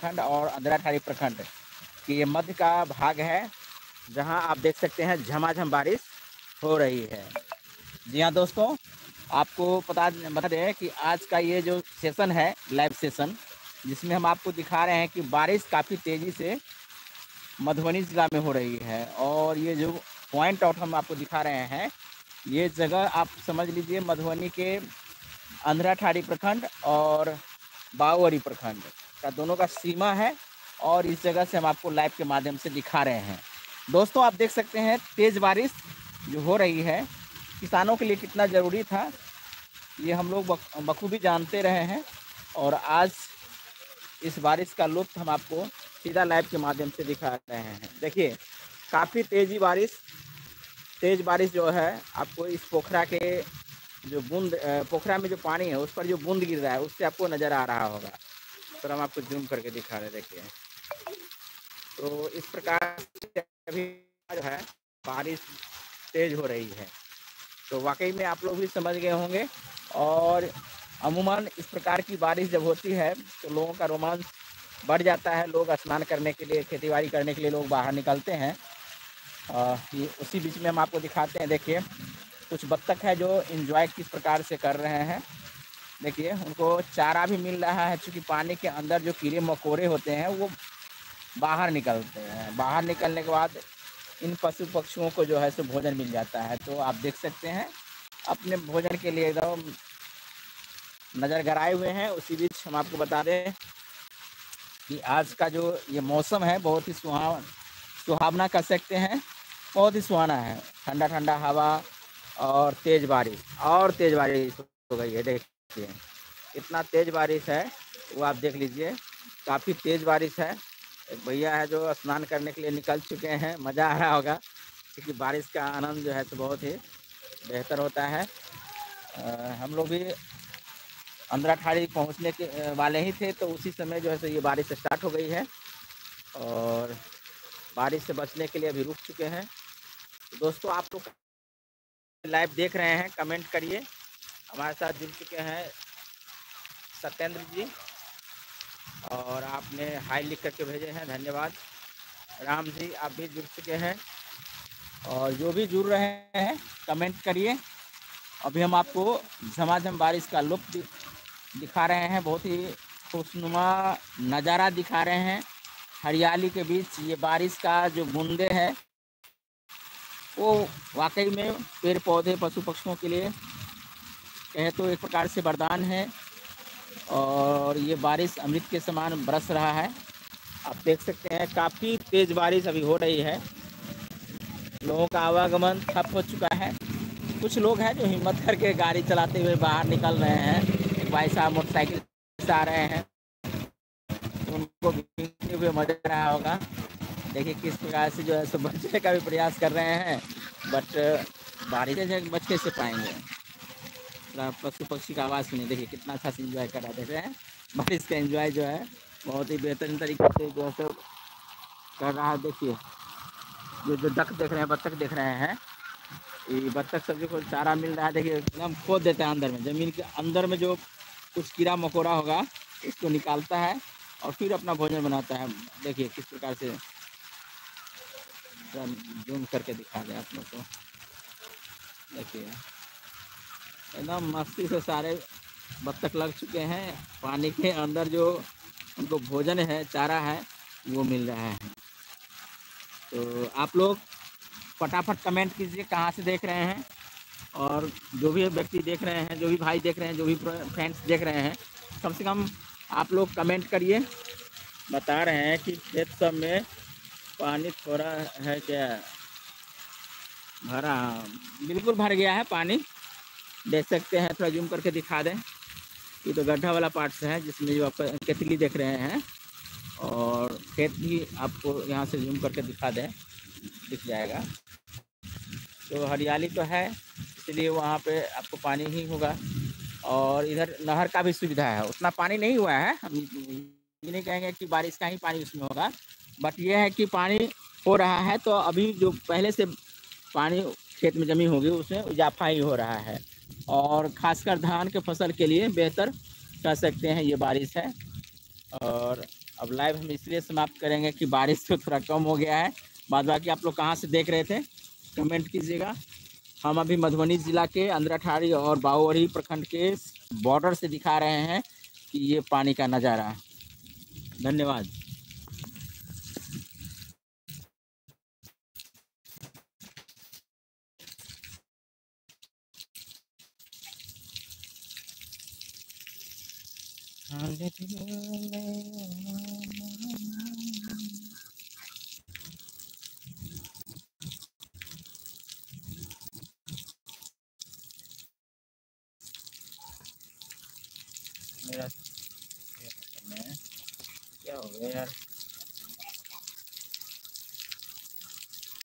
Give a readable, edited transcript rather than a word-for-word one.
प्रखंड और अंधराठाड़ी प्रखंड की ये मध्य का भाग है, जहां आप देख सकते हैं झमाझम बारिश हो रही है। जी हाँ दोस्तों, आपको बता दें कि आज का ये जो सेशन है, लाइव सेशन, जिसमें हम आपको दिखा रहे हैं कि बारिश काफ़ी तेज़ी से मधुबनी ज़िला में हो रही है। और ये जो पॉइंट आउट हम आपको दिखा रहे हैं, ये जगह आप समझ लीजिए मधुबनी के अंधराठाड़ी प्रखंड और बावरी प्रखंड का दोनों का सीमा है। और इस जगह से हम आपको लाइव के माध्यम से दिखा रहे हैं। दोस्तों आप देख सकते हैं तेज़ बारिश जो हो रही है किसानों के लिए कितना ज़रूरी था, ये हम लोग बखूबी जानते रहे हैं। और आज इस बारिश का लुत्फ़ हम आपको सीधा लाइव के माध्यम से दिखा रहे हैं। देखिए काफ़ी तेज़ बारिश जो है आपको इस पोखरा के जो बूंद पोखरा में जो पानी है उस पर जो बूंद गिर रहा है उससे आपको नज़र आ रहा होगा। तो हम आपको जूम करके दिखा रहे हैं, देखिए। तो इस प्रकार से अभी जो है बारिश तेज़ हो रही है, तो वाकई में आप लोग भी समझ गए होंगे। और अमूमन इस प्रकार की बारिश जब होती है तो लोगों का रोमांच बढ़ जाता है। लोग स्नान करने के लिए, खेतीबाड़ी करने के लिए लोग बाहर निकलते हैं। ये उसी बीच में हम आपको दिखाते हैं। देखिए कुछ बत्तख है जो एंजॉय किस प्रकार से कर रहे हैं। देखिए उनको चारा भी मिल रहा है, चूँकि पानी के अंदर जो कीड़े मकोड़े होते हैं वो बाहर निकलते हैं। बाहर निकलने के बाद इन पशु पक्षियों को जो है सो भोजन मिल जाता है। तो आप देख सकते हैं अपने भोजन के लिए एकदम नज़र गड़ाए हुए हैं। उसी बीच हम आपको बता दें कि आज का जो ये मौसम है बहुत ही सुहावना कह सकते हैं, बहुत ही सुहाना है। ठंडा ठंडा हवा और तेज़ बारिश हो गई है। देखिए इतना तेज़ बारिश है, वो आप देख लीजिए, काफ़ी तेज़ बारिश है। एक भैया है जो स्नान करने के लिए निकल चुके हैं, मज़ा आ रहा होगा क्योंकि बारिश का आनंद जो है तो बहुत ही बेहतर होता है। हम लोग भी अंधराठाड़ी पहुंचने के वाले ही थे, तो उसी समय जो है सो ये बारिश स्टार्ट हो गई है और बारिश से बचने के लिए अभी रुक चुके हैं। तो दोस्तों आप लोग लाइव देख रहे हैं, कमेंट करिए। हमारे साथ जुड़ चुके हैं सत्येंद्र जी, और आपने हाई लिख करके भेजे हैं, धन्यवाद। राम जी आप भी जुड़ चुके हैं, और जो भी जुड़ रहे हैं कमेंट करिए। अभी हम आपको झमाझम बारिश का लुत्फ़ दिखा रहे हैं, बहुत ही खुशनुमा नज़ारा दिखा रहे हैं। हरियाली के बीच ये बारिश का जो बूंदे हैं वो वाकई में पेड़ पौधे पशु पक्षियों के लिए कहे तो एक प्रकार से वरदान है। और ये बारिश अमृत के समान बरस रहा है। आप देख सकते हैं काफ़ी तेज़ बारिश अभी हो रही है, लोगों का आवागमन ठप हो चुका है। कुछ लोग हैं जो हिम्मत करके गाड़ी चलाते हुए बाहर निकल रहे हैं। एक भाई साहब मोटरसाइकिल से आ रहे हैं, तो उनको भीगते हुए मज़ा आ रहा होगा। देखिए किस प्रकार से जो है सो बचने का भी प्रयास कर रहे हैं, बट बारिश से बच कैसे पाएंगे। पशु पक्षी का आवाज़ सुनिए, देखिए कितना अच्छा से इंजॉय कर रहा है। देख रहे हैं बारिश का एंजॉय जो है बहुत ही बेहतरीन तरीके से जो है सो कर रहा है। देखिए जो डक देख रहे हैं, बत्तख देख रहे हैं, ये बत्तख सब्जी को चारा मिल रहा है। देखिए एकदम खोद देता है अंदर में, ज़मीन के अंदर में जो कुछ कीड़ा मकोड़ा होगा उसको निकालता है और फिर अपना भोजन बनाता है। देखिए किस प्रकार से जूम करके दिखा दें आप लोग को। देखिए एकदम मस्ती से सारे बत्तख लग चुके हैं। पानी के अंदर जो उनको भोजन है, चारा है, वो मिल रहा है। तो आप लोग फटाफट कमेंट कीजिए कहाँ से देख रहे हैं, और जो भी व्यक्ति देख रहे हैं, जो भी भाई देख रहे हैं, जो भी फ्रेंड्स देख रहे हैं, कम से कम आप लोग कमेंट करिए। बता रहे हैं कि खेत सब में पानी थोड़ा है क्या भरा, बिल्कुल भर गया है पानी। देख सकते हैं, थोड़ा जूम करके दिखा दें। ये तो गड्ढा वाला पार्ट से है जिसमें जो आप केतली देख रहे हैं, और खेत भी आपको यहाँ से जूम करके दिखा दें, दिख जाएगा। तो हरियाली तो है, इसलिए वहाँ पे आपको पानी ही होगा। और इधर नहर का भी सुविधा है, उतना पानी नहीं हुआ है। हम ये नहीं कहेंगे कि बारिश का ही पानी उसमें होगा, बट ये है कि पानी हो रहा है। तो अभी जो पहले से पानी खेत में जमी होगी उसमें इजाफा ही हो रहा है, और ख़ासकर धान के फसल के लिए बेहतर कह सकते हैं ये बारिश है। और अब लाइव हम इसलिए समाप्त करेंगे कि बारिश तो थोड़ा कम हो गया है। बाद बाकी आप लोग कहाँ से देख रहे थे कमेंट कीजिएगा। हम अभी मधुबनी जिला के अंद्राठाड़ी और बाहुवरी प्रखंड के बॉर्डर से दिखा रहे हैं कि ये पानी का नज़ारा। धन्यवाद। मेरा क्या हो गया यार।